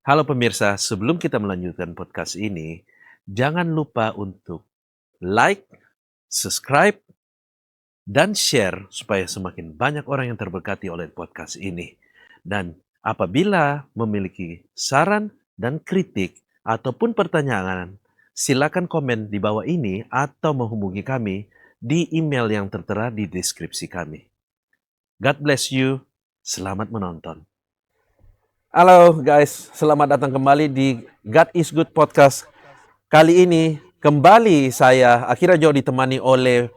Halo pemirsa, sebelum kita melanjutkan podcast ini, jangan lupa untuk like, subscribe, dan share supaya semakin banyak orang yang terberkati oleh podcast ini. Dan apabila memiliki saran dan kritik ataupun pertanyaan, silakan komen di bawah ini atau menghubungi kami di email yang tertera di deskripsi kami. God bless you. Selamat menonton. Halo guys, selamat datang kembali di God is Good Podcast. Kali ini kembali saya akhirnya jauh ditemani oleh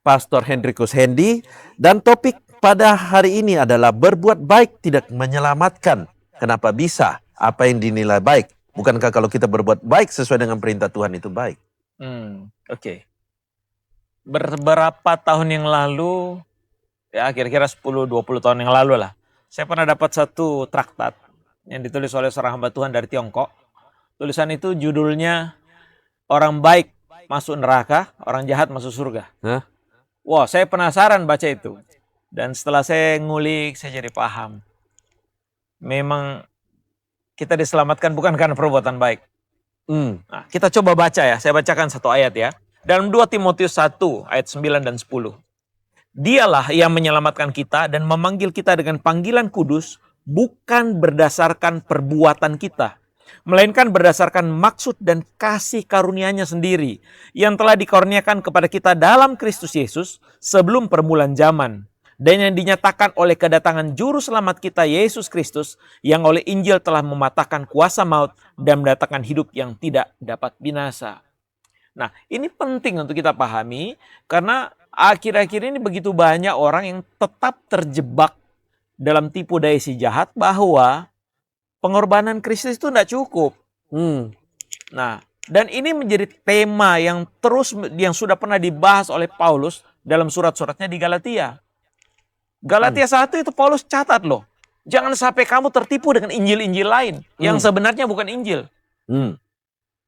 Pastor Hendrikus Hendy, dan topik pada hari ini adalah berbuat baik tidak menyelamatkan. Kenapa bisa? Apa yang dinilai baik? Bukankah kalau kita berbuat baik sesuai dengan perintah Tuhan itu baik? Oke. Beberapa tahun yang lalu, ya kira-kira 10-20 tahun yang lalu lah, saya pernah dapat satu traktat yang ditulis oleh seorang hamba Tuhan dari Tiongkok. Tulisan itu judulnya Orang Baik Masuk Neraka, Orang Jahat Masuk Surga. Hah? Wah, saya penasaran baca itu. Dan setelah saya ngulik, saya jadi paham. Memang kita diselamatkan bukan karena perbuatan baik. Nah, kita coba baca ya, saya bacakan satu ayat ya. Dalam 2 Timotius 1 ayat 9 dan 10. Dialah yang menyelamatkan kita dan memanggil kita dengan panggilan kudus, bukan berdasarkan perbuatan kita, melainkan berdasarkan maksud dan kasih karunia-Nya sendiri, yang telah dikaruniakan kepada kita dalam Kristus Yesus sebelum permulaan zaman, dan yang dinyatakan oleh kedatangan Juru Selamat kita Yesus Kristus, yang oleh Injil telah mematahkan kuasa maut dan mendatangkan hidup yang tidak dapat binasa. Nah, ini penting untuk kita pahami karena akhir-akhir ini begitu banyak orang yang tetap terjebak dalam tipu daya si jahat bahwa pengorbanan Kristus itu tidak cukup. Nah, dan ini menjadi tema yang sudah pernah dibahas oleh Paulus dalam surat-suratnya di Galatia. Galatia 1 itu Paulus catat loh. Jangan sampai kamu tertipu dengan Injil-Injil lain yang sebenarnya bukan Injil.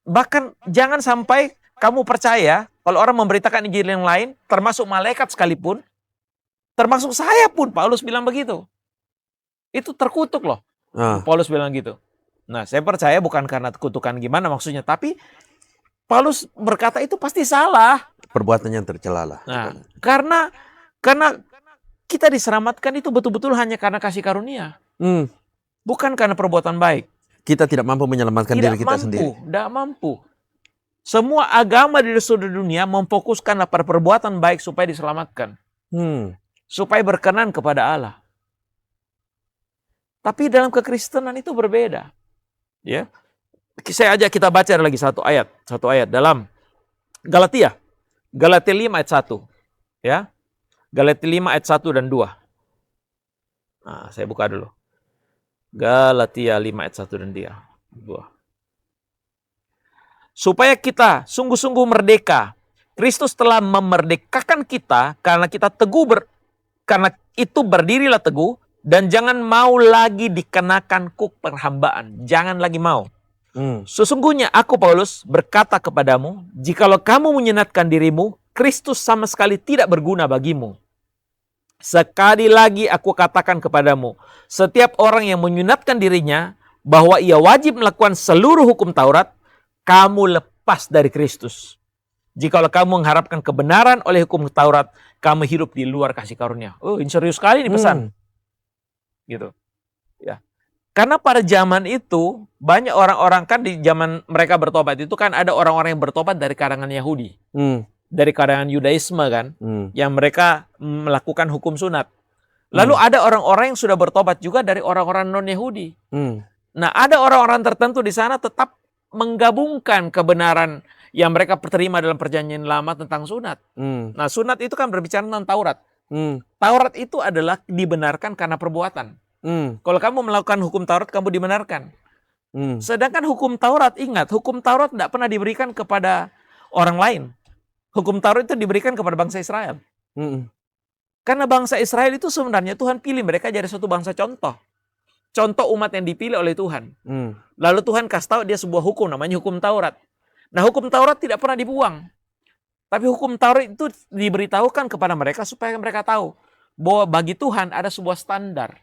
Bahkan jangan sampai kamu percaya kalau orang memberitakan Injil yang lain, termasuk malaikat sekalipun, termasuk saya pun, Paulus bilang begitu. Itu terkutuk loh. Paulus bilang gitu. Nah, saya percaya bukan karena kutukan gimana maksudnya, tapi Paulus berkata itu pasti salah. Perbuatannya tercela lah. Nah, karena kita diselamatkan itu betul-betul hanya karena kasih karunia. Bukan karena perbuatan baik. Kita tidak mampu menyelamatkan diri kita sendiri. Tidak mampu. Semua agama di seluruh dunia memfokuskan pada perbuatan baik supaya diselamatkan. Supaya berkenan kepada Allah. Tapi dalam kekristenan itu berbeda. Ya. Saya ajak kita baca lagi satu ayat dalam Galatia. Galatia 5 ayat 1. Ya. Galatia 5 ayat 1 dan 2. Nah, saya buka dulu. Galatia 5 ayat 1 dan 2. Supaya kita sungguh-sungguh merdeka. Kristus telah memerdekakan kita karena kita karena itu berdirilah teguh dan jangan mau lagi dikenakan kuk perhambaan. Jangan lagi mau. Sesungguhnya aku Paulus berkata kepadamu, jikalau kamu menyenatkan dirimu, Kristus sama sekali tidak berguna bagimu. Sekali lagi aku katakan kepadamu, setiap orang yang menyunatkan dirinya bahwa ia wajib melakukan seluruh hukum Taurat, kamu lepas dari Kristus. Jikalau kamu mengharapkan kebenaran oleh hukum Taurat, kamu hidup di luar kasih karunia. Oh, ini serius sekali nih pesan. Gitu. Ya. Karena pada zaman itu banyak orang-orang kan di zaman mereka bertobat itu kan ada orang-orang yang bertobat dari kalangan Yahudi. Dari kalangan Yudaisme kan, yang mereka melakukan hukum sunat. Lalu ada orang-orang yang sudah bertobat juga dari orang-orang non-Yahudi. Nah, ada orang-orang tertentu di sana tetap menggabungkan kebenaran yang mereka terima dalam perjanjian lama tentang sunat. Nah, sunat itu kan berbicara tentang Taurat. Taurat itu adalah dibenarkan karena perbuatan. Kalau kamu melakukan hukum Taurat, kamu dibenarkan. Sedangkan hukum Taurat, ingat, hukum Taurat tidak pernah diberikan kepada orang lain. Hukum Taurat itu diberikan kepada bangsa Israel. Karena bangsa Israel itu sebenarnya Tuhan pilih mereka jadi suatu bangsa contoh. Contoh umat yang dipilih oleh Tuhan. Lalu Tuhan kasih tahu dia sebuah hukum, namanya hukum Taurat. Nah, hukum Taurat tidak pernah dibuang. Tapi hukum Taurat itu diberitahukan kepada mereka supaya mereka tahu bahwa bagi Tuhan ada sebuah standar.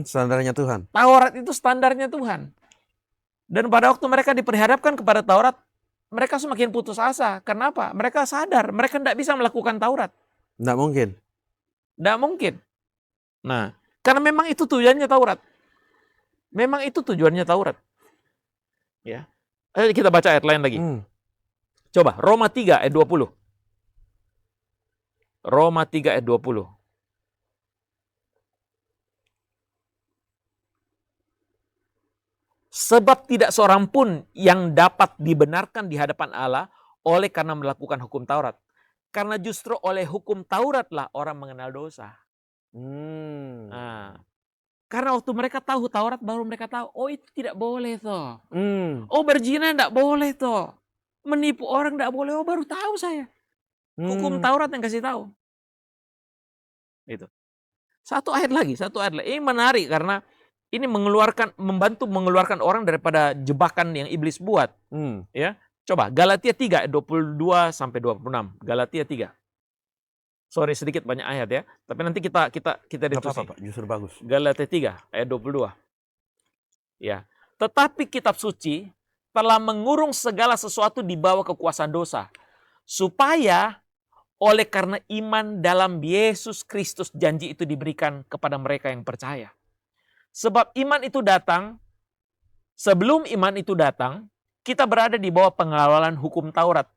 Standarnya Tuhan. Taurat itu standarnya Tuhan. Dan pada waktu mereka diperhadapkan kepada Taurat, mereka semakin putus asa. Kenapa? Mereka sadar, mereka tidak bisa melakukan Taurat. Nggak mungkin. Tidak mungkin. Nah, karena memang itu tujuannya Taurat. Memang itu tujuannya Taurat. Ya. Ayo kita baca ayat lain lagi. Coba, Roma 3 ayat 20. Roma 3 ayat 20. Sebab tidak seorang pun yang dapat dibenarkan di hadapan Allah oleh karena melakukan hukum Taurat. Karena justru oleh hukum Tauratlah orang mengenal dosa. Nah, karena waktu mereka tahu Taurat, baru mereka tahu, oh itu tidak boleh toh. Oh berzina tidak boleh toh. Menipu orang tidak boleh, oh baru tahu saya. Hukum Taurat yang kasih tahu. Itu. Satu ayat lagi. Ini menarik karena ini membantu mengeluarkan orang daripada jebakan yang iblis buat. Ya, coba Galatia 3 ayat 22 sampai 26. Galatia 3. Sorry sedikit banyak ayat ya, tapi nanti kita diskusi. Apa-apa, justru bagus. Galatia 3 ayat 22. Ya, tetapi kitab suci telah mengurung segala sesuatu di bawah kekuasaan dosa, supaya oleh karena iman dalam Yesus Kristus janji itu diberikan kepada mereka yang percaya. Sebab iman itu datang, sebelum iman itu datang, kita berada di bawah pengawalan hukum Taurat.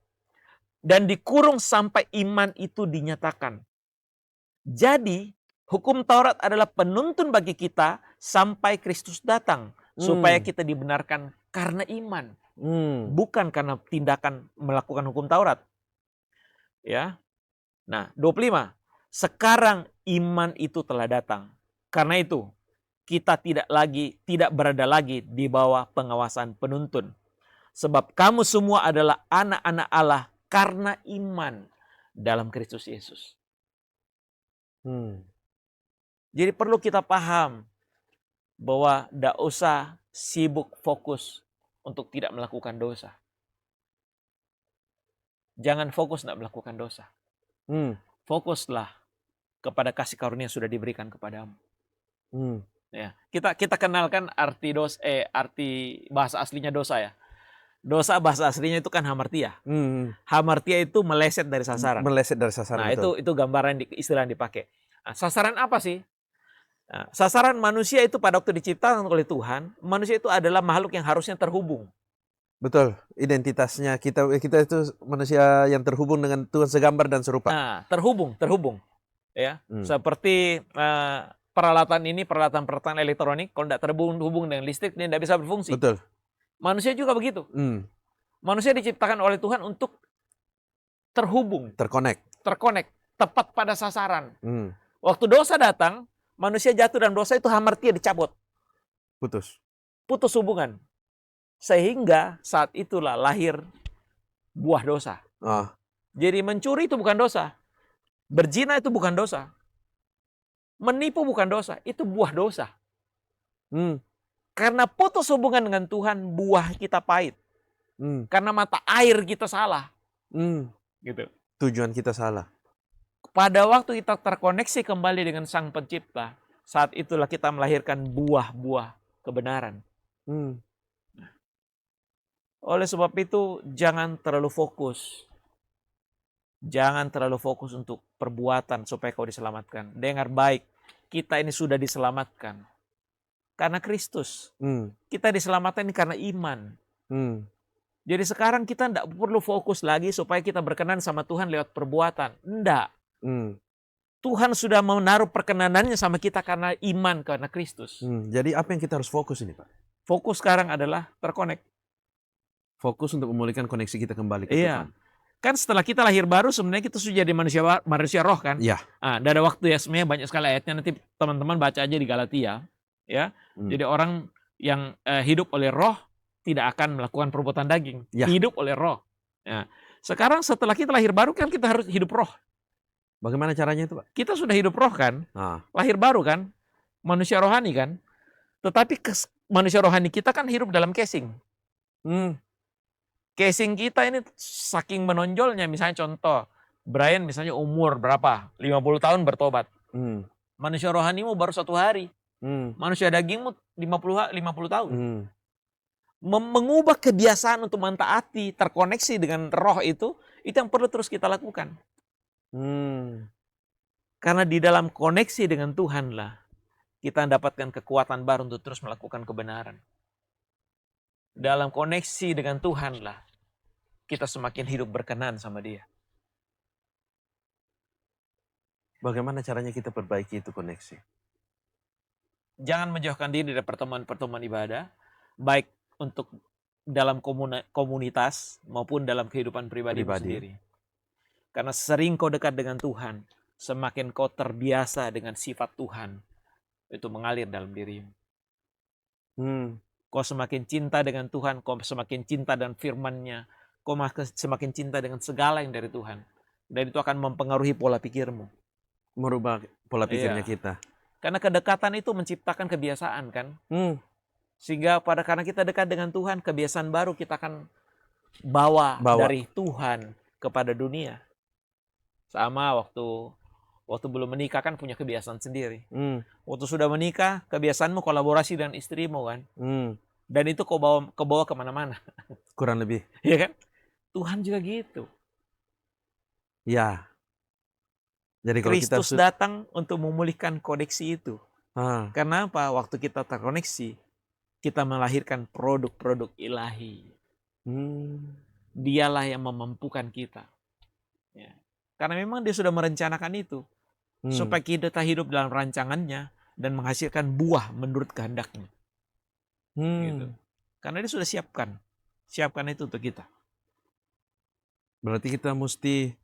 Dan dikurung sampai iman itu dinyatakan. Jadi, hukum Taurat adalah penuntun bagi kita sampai Kristus datang. Supaya kita dibenarkan karena iman. Bukan karena tindakan melakukan hukum Taurat. Ya. Nah, 25. Sekarang iman itu telah datang. Karena itu, kita tidak berada lagi di bawah pengawasan penuntun. Sebab kamu semua adalah anak-anak Allah karena iman dalam Kristus Yesus. Jadi perlu kita paham bahwa tidak usah sibuk fokus untuk tidak melakukan dosa. Jangan fokus tidak melakukan dosa. Fokuslah kepada kasih karunia yang sudah diberikan kepadamu. Ya, kita kenalkan arti bahasa aslinya dosa ya. Dosa bahasa aslinya itu kan hamartia. Hamartia itu meleset dari sasaran. Nah, itu gambaran istilah yang dipakai. Nah, sasaran apa sih? Nah, sasaran manusia itu pada waktu diciptakan oleh Tuhan, manusia itu adalah makhluk yang harusnya terhubung. Betul, identitasnya kita itu manusia yang terhubung dengan Tuhan segambar dan serupa. Nah, terhubung. Ya, seperti peralatan elektronik, kalau tidak terhubung dengan listrik, dia tidak bisa berfungsi. Betul. Manusia juga begitu. Manusia diciptakan oleh Tuhan untuk terhubung. Terkonek. Tepat pada sasaran. Waktu dosa datang, manusia jatuh dalam dosa itu hamartia dicabut. Putus hubungan. Sehingga saat itulah lahir buah dosa. Jadi mencuri itu bukan dosa. Berzina itu bukan dosa. Menipu bukan dosa, itu buah dosa. Karena putus hubungan dengan Tuhan, buah kita pahit. Karena mata air kita salah. Gitu. Tujuan kita salah. Pada waktu kita terkoneksi kembali dengan Sang Pencipta, saat itulah kita melahirkan buah-buah kebenaran. Oleh sebab itu, jangan terlalu fokus. Jangan terlalu fokus untuk perbuatan supaya kau diselamatkan. Dengar baik, kita ini sudah diselamatkan karena Kristus. Kita diselamatkan ini karena iman. Jadi sekarang kita tidak perlu fokus lagi supaya kita berkenan sama Tuhan lewat perbuatan. Tidak. Tuhan sudah menaruh perkenanannya sama kita karena iman, karena Kristus. Jadi apa yang kita harus fokus ini, Pak? Fokus sekarang adalah terkonek. Fokus untuk memulihkan koneksi kita kembali ke Tuhan. Kan setelah kita lahir baru sebenarnya kita sudah jadi manusia roh kan? Iya. Ada waktu ya, sebenarnya banyak sekali ayatnya, nanti teman-teman baca aja di Galatia. Ya. Jadi orang yang hidup oleh roh tidak akan melakukan perbuatan daging. Ya. Hidup oleh roh. Ya. Sekarang setelah kita lahir baru kan kita harus hidup roh. Bagaimana caranya itu, Pak? Kita sudah hidup roh kan? Lahir baru kan? Manusia rohani kan? Tetapi manusia rohani kita kan hidup dalam casing. Casing kita ini saking menonjolnya, misalnya contoh, Brian misalnya umur berapa? 50 tahun bertobat. Manusia rohanimu baru 1 hari. Manusia dagingmu 50 tahun. Mengubah kebiasaan untuk mentaati, terkoneksi dengan roh itu yang perlu terus kita lakukan. Karena di dalam koneksi dengan Tuhanlah kita mendapatkan kekuatan baru untuk terus melakukan kebenaran. Dalam koneksi dengan Tuhanlah kita semakin hidup berkenan sama Dia. Bagaimana caranya kita perbaiki itu koneksi? Jangan menjauhkan diri dari pertemuan-pertemuan ibadah, baik untuk dalam komunitas maupun dalam kehidupan pribadi sendiri. Karena sering kau dekat dengan Tuhan, semakin kau terbiasa dengan sifat Tuhan, itu mengalir dalam dirimu. Kau semakin cinta dengan Tuhan, kau semakin cinta dengan firman-Nya, kau semakin cinta dengan segala yang dari Tuhan. Dan itu akan mempengaruhi pola pikirmu. Merubah pola pikirnya kita. Karena kedekatan itu menciptakan kebiasaan kan. Sehingga karena kita dekat dengan Tuhan, kebiasaan baru kita akan bawa dari Tuhan kepada dunia. Sama waktu belum menikah kan punya kebiasaan sendiri. Waktu sudah menikah, kebiasaanmu kolaborasi dengan istrimu kan. Dan itu kau bawa kemana-mana. Kurang lebih. Iya kan? Tuhan juga gitu. Ya. Jadi kalau Kristus datang untuk memulihkan koneksi itu. Karena apa? Waktu kita terkoneksi, kita melahirkan produk-produk ilahi. Dialah yang memampukan kita. Ya. Karena memang Dia sudah merencanakan itu. Supaya kita hidup dalam rancangannya dan menghasilkan buah menurut kehendaknya. Gitu. Karena Dia sudah siapkan itu untuk kita. Berarti kita mesti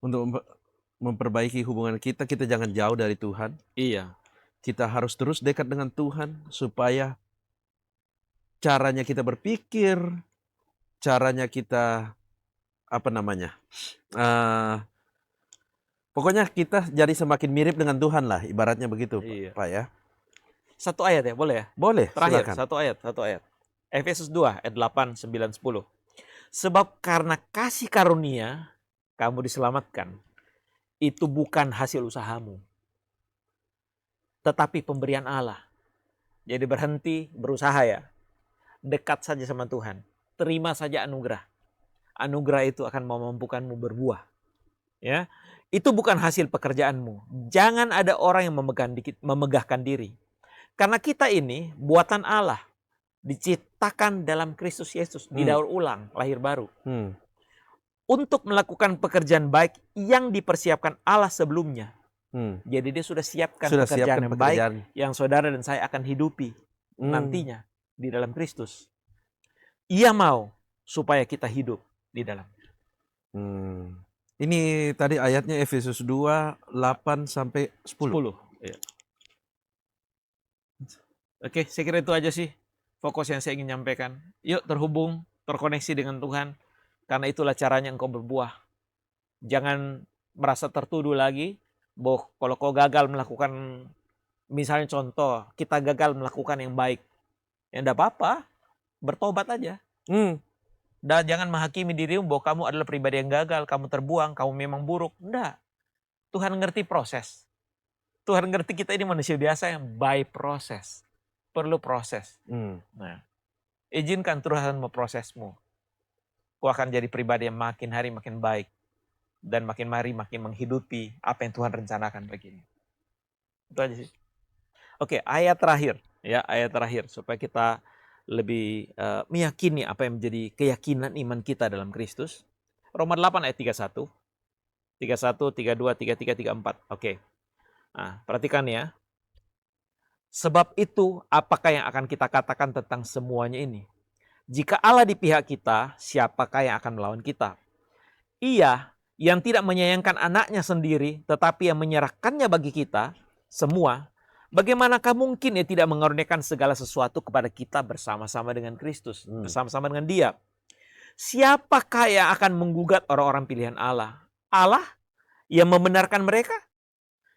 untuk memperbaiki hubungan kita jangan jauh dari Tuhan. Iya. Kita harus terus dekat dengan Tuhan supaya caranya kita berpikir, caranya kita pokoknya kita jadi semakin mirip dengan Tuhan lah, ibaratnya begitu, Pak ya. Satu ayat ya, boleh ya? Boleh, terakhir, silakan. satu ayat. Efesus 2 ayat 8, 9, 10. Sebab karena kasih karunia kamu diselamatkan. Itu bukan hasil usahamu, tetapi pemberian Allah. Jadi berhenti berusaha ya. Dekat saja sama Tuhan. Terima saja anugerah. Anugerah itu akan memampukanmu berbuah. Ya, itu bukan hasil pekerjaanmu. Jangan ada orang yang memegahkan diri. Karena kita ini buatan Allah. Diciptakan dalam Kristus Yesus. Didaur ulang, lahir baru. Untuk melakukan pekerjaan baik yang dipersiapkan Allah sebelumnya. Jadi Dia sudah siapkan pekerjaan yang baik yang saudara dan saya akan hidupi nantinya di dalam Kristus. Ia mau supaya kita hidup di dalam. Ini tadi ayatnya Efesus 2, 8 sampai 10. Ya. Oke, saya kira itu aja sih fokus yang saya ingin nyampaikan. Yuk terhubung, terkoneksi dengan Tuhan. Karena itulah caranya engkau berbuah. Jangan merasa tertuduh lagi bahwa kalau kau gagal melakukan, misalnya contoh, kita gagal melakukan yang baik. Ya enggak apa-apa, bertobat aja. Dan jangan menghakimi dirimu bahwa kamu adalah pribadi yang gagal, kamu terbuang, kamu memang buruk. Enggak. Tuhan ngerti proses. Tuhan ngerti kita ini manusia biasa yang by proses. Perlu proses. Nah, izinkan Tuhan memprosesmu. Kau akan jadi pribadi yang makin hari makin baik. Dan makin hari makin menghidupi apa yang Tuhan rencanakan baginya. Itu aja sih. Oke, ayat terakhir. Ya, ayat terakhir. Supaya kita lebih meyakini apa yang menjadi keyakinan iman kita dalam Kristus. Roma 8 ayat 31. 31, 32, 33, 34. Oke. Nah, perhatikan ya. Sebab itu, apakah yang akan kita katakan tentang semuanya ini? Jika Allah di pihak kita, siapakah yang akan melawan kita? Ia yang tidak menyayangkan anaknya sendiri, tetapi yang menyerahkannya bagi kita, semua, bagaimanakah mungkin ia tidak mengaruniakan segala sesuatu kepada kita bersama-sama dengan Kristus, bersama-sama dengan Dia? Siapakah yang akan menggugat orang-orang pilihan Allah? Allah yang membenarkan mereka?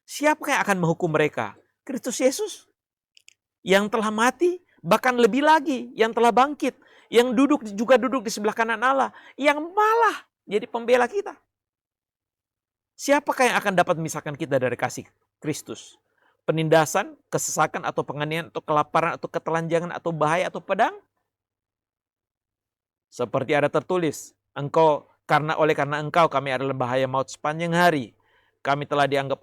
Siapakah yang akan menghukum mereka? Kristus Yesus yang telah mati, bahkan lebih lagi yang telah bangkit, yang duduk di sebelah kanan Allah, yang malah jadi pembela kita. Siapakah yang akan dapat memisahkan kita dari kasih Kristus? Penindasan, kesesakan, atau penganiayaan, atau kelaparan, atau ketelanjangan, atau bahaya, atau pedang? Seperti ada tertulis, oleh karena engkau kami adalah bahaya maut sepanjang hari. Kami telah dianggap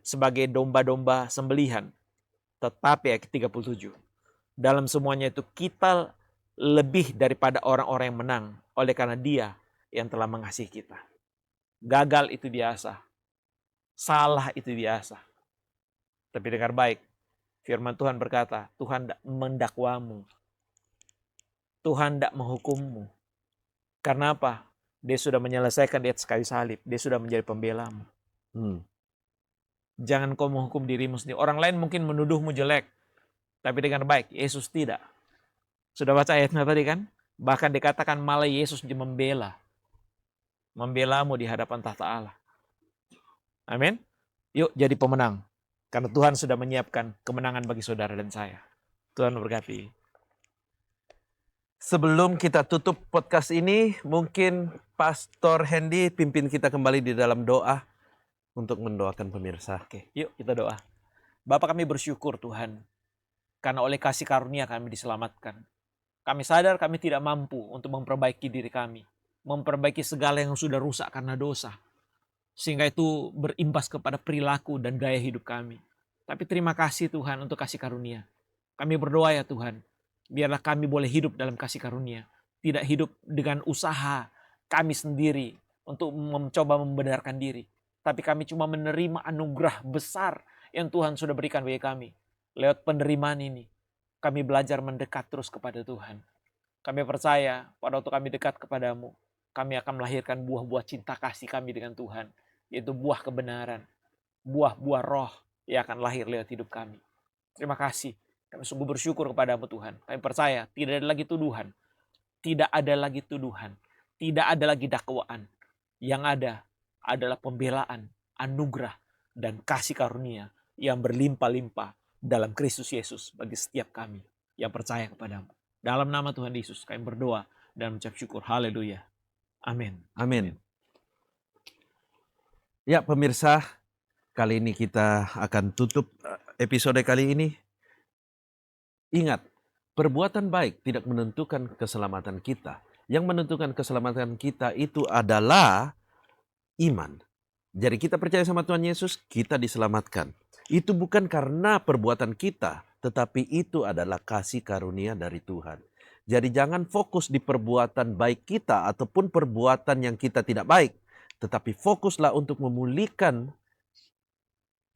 sebagai domba-domba sembelihan. Tetapi ayat 37, dalam semuanya itu kita lebih daripada orang-orang yang menang oleh karena Dia yang telah mengasihi kita. Gagal itu biasa. Salah itu biasa. Tapi dengar baik, firman Tuhan berkata, Tuhan tidak mendakwamu. Tuhan tidak menghukummu. Karena apa? Dia sudah menyelesaikan di atas kayu salib. Dia sudah menjadi pembelamu. Jangan kau menghukum dirimu sendiri. Orang lain mungkin menuduhmu jelek. Tapi dengar baik, Yesus tidak. Sudah baca ayatnya tadi kan? Bahkan dikatakan malah Yesus membela. Membelamu di hadapan tahta Allah. Amin. Yuk jadi pemenang. Karena Tuhan sudah menyiapkan kemenangan bagi saudara dan saya. Tuhan memberkati. Sebelum kita tutup podcast ini, mungkin Pastor Hendy pimpin kita kembali di dalam doa untuk mendoakan pemirsa. Oke, yuk kita doa. Bapa, kami bersyukur Tuhan, karena oleh kasih karunia kami diselamatkan. Kami sadar kami tidak mampu untuk memperbaiki diri kami, memperbaiki segala yang sudah rusak karena dosa, sehingga itu berimbas kepada perilaku dan gaya hidup kami. Tapi terima kasih Tuhan untuk kasih karunia. Kami berdoa ya Tuhan, biarlah kami boleh hidup dalam kasih karunia. Tidak hidup dengan usaha kami sendiri untuk mencoba membenarkan diri. Tapi kami cuma menerima anugerah besar yang Tuhan sudah berikan bagi kami. Lewat penerimaan ini, kami belajar mendekat terus kepada Tuhan. Kami percaya pada waktu kami dekat kepadamu, kami akan melahirkan buah-buah cinta kasih kami dengan Tuhan. Yaitu buah kebenaran, buah-buah roh yang akan lahir lewat hidup kami. Terima kasih. Kami sungguh bersyukur kepadamu Tuhan. Kami percaya tidak ada lagi tuduhan. Tidak ada lagi tuduhan. Tidak ada lagi dakwaan. Yang ada adalah pembelaan, anugerah, dan kasih karunia yang berlimpah-limpah dalam Kristus Yesus bagi setiap kami yang percaya kepadamu. Dalam nama Tuhan Yesus kami berdoa dan mengucap syukur. Haleluya. Amin. Amin. Ya pemirsa, kali ini kita akan tutup episode kali ini. Ingat, perbuatan baik tidak menentukan keselamatan kita. Yang menentukan keselamatan kita itu adalah iman. Jadi kita percaya sama Tuhan Yesus, kita diselamatkan. Itu bukan karena perbuatan kita, tetapi itu adalah kasih karunia dari Tuhan. Jadi jangan fokus di perbuatan baik kita ataupun perbuatan yang kita tidak baik. Tetapi fokuslah untuk memulihkan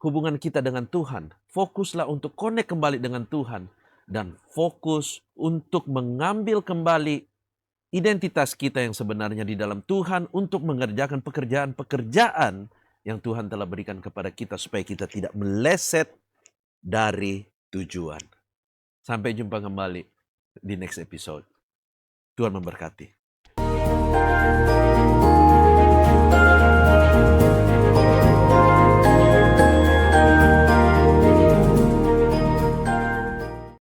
hubungan kita dengan Tuhan. Fokuslah untuk connect kembali dengan Tuhan. Dan fokus untuk mengambil kembali identitas kita yang sebenarnya di dalam Tuhan untuk mengerjakan pekerjaan-pekerjaan yang Tuhan telah berikan kepada kita supaya kita tidak meleset dari tujuan. Sampai jumpa kembali di next episode. Tuhan memberkati.